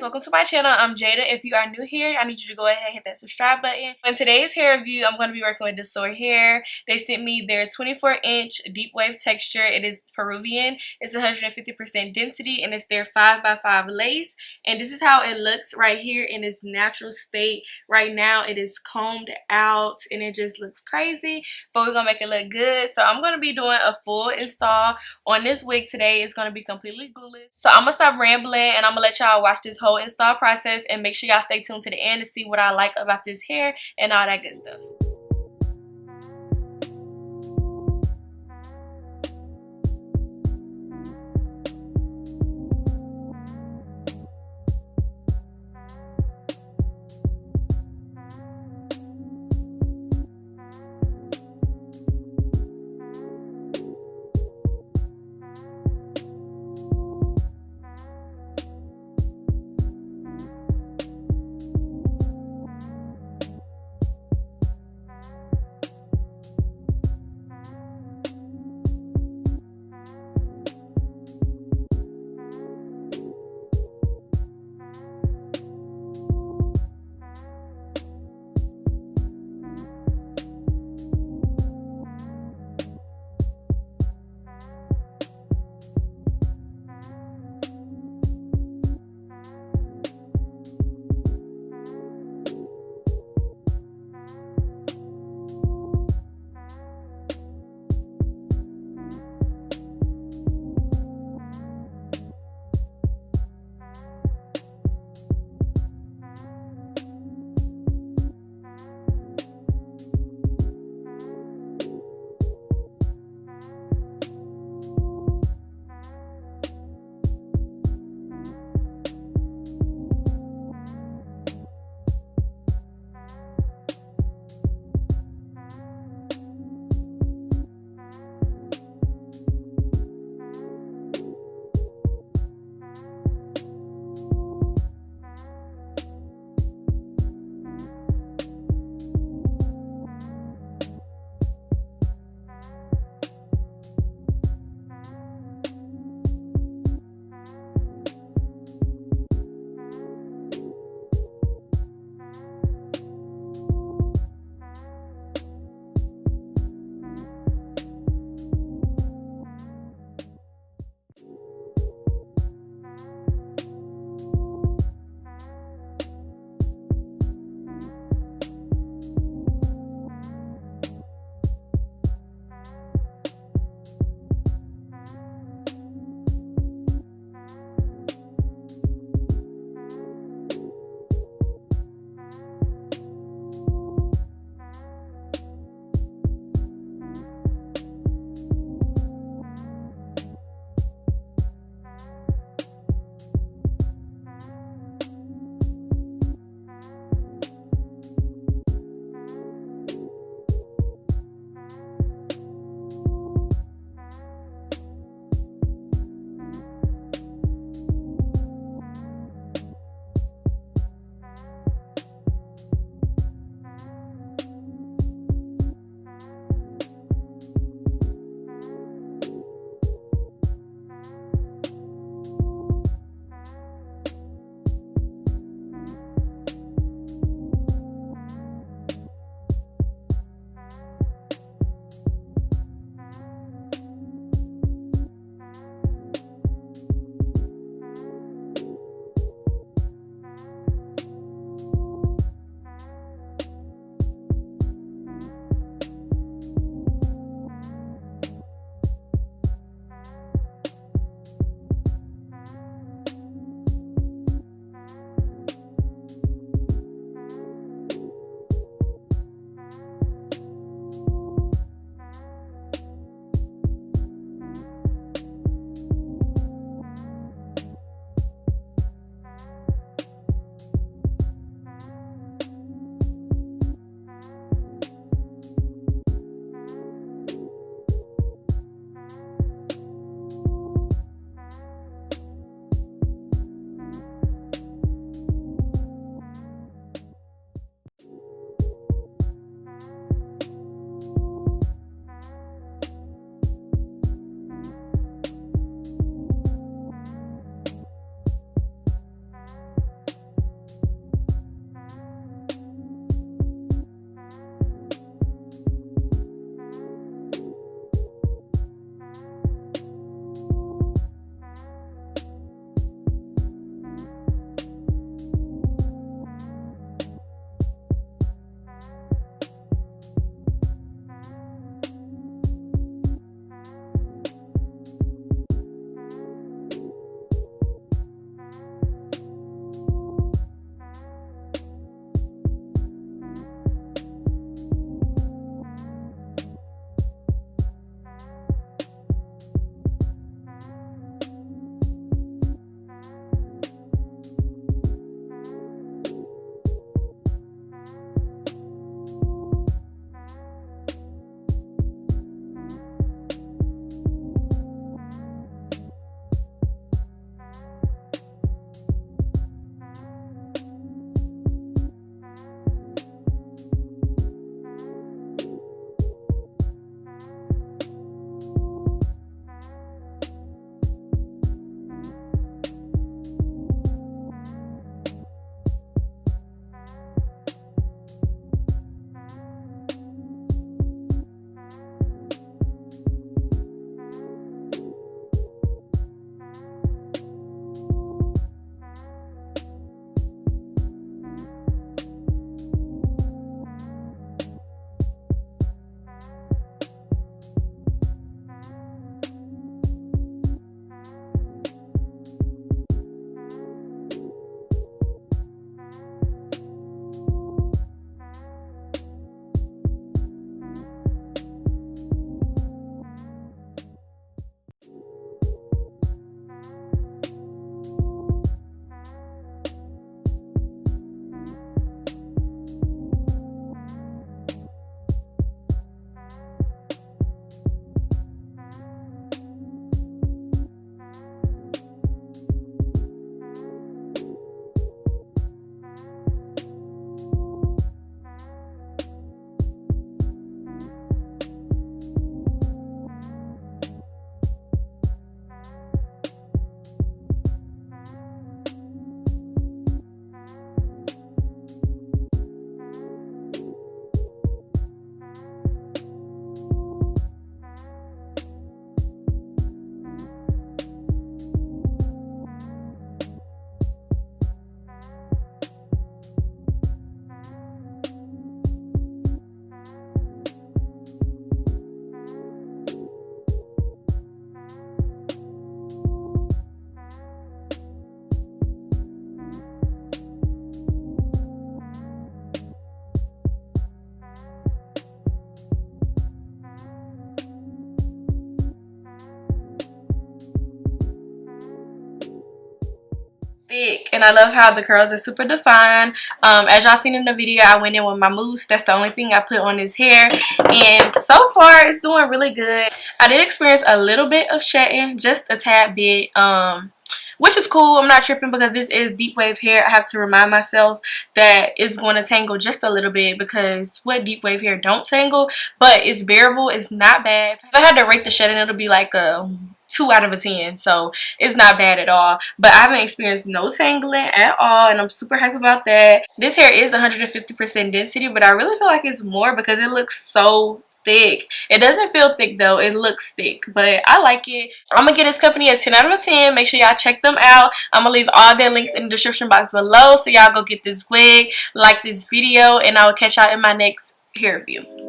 welcome to my channel. I'm Jada. If you are new here, I need you to go ahead and hit that subscribe button. In today's hair review, I'm going to be working with DSoar hair. They sent me their 24-inch deep wave texture. It is Peruvian. It's 150% density and it's their 5x5 lace. And this is how it looks right here in its natural state. Right now it is combed out and it just looks crazy, but we're going to make it look good. So I'm going to be doing a full install on this wig today. It's going to be completely glueless. So I'm going to stop rambling and I'm going to let y'all watch this whole install process and make sure y'all stay tuned to the end to see what I like about this hair and all that good stuff. thick, and I love how the curls are super defined. As y'all seen in the video, I went in with my mousse. That's the only thing I put on his hair, and so far it's doing really good. I did experience a little bit of shedding, just a tad bit, which is cool. I'm not tripping because this is deep wave hair. I have to remind myself that it's going to tangle just a little bit, because what deep wave hair don't tangle, but it's bearable. It's not bad. If I had to rate the shedding, it'll be like a 2 out of a 10, so it's not bad at all. But I haven't experienced no tangling at all, and I'm super happy about that. This hair is 150% density, but I really feel like it's more because it looks so thick. It doesn't feel thick though, it looks thick, but I like it. I'm gonna give this company a 10 out of 10. Make sure y'all check them out. I'm gonna leave all their links in the description box below, so y'all go get this wig, like this video, and I will catch y'all in my next hair review.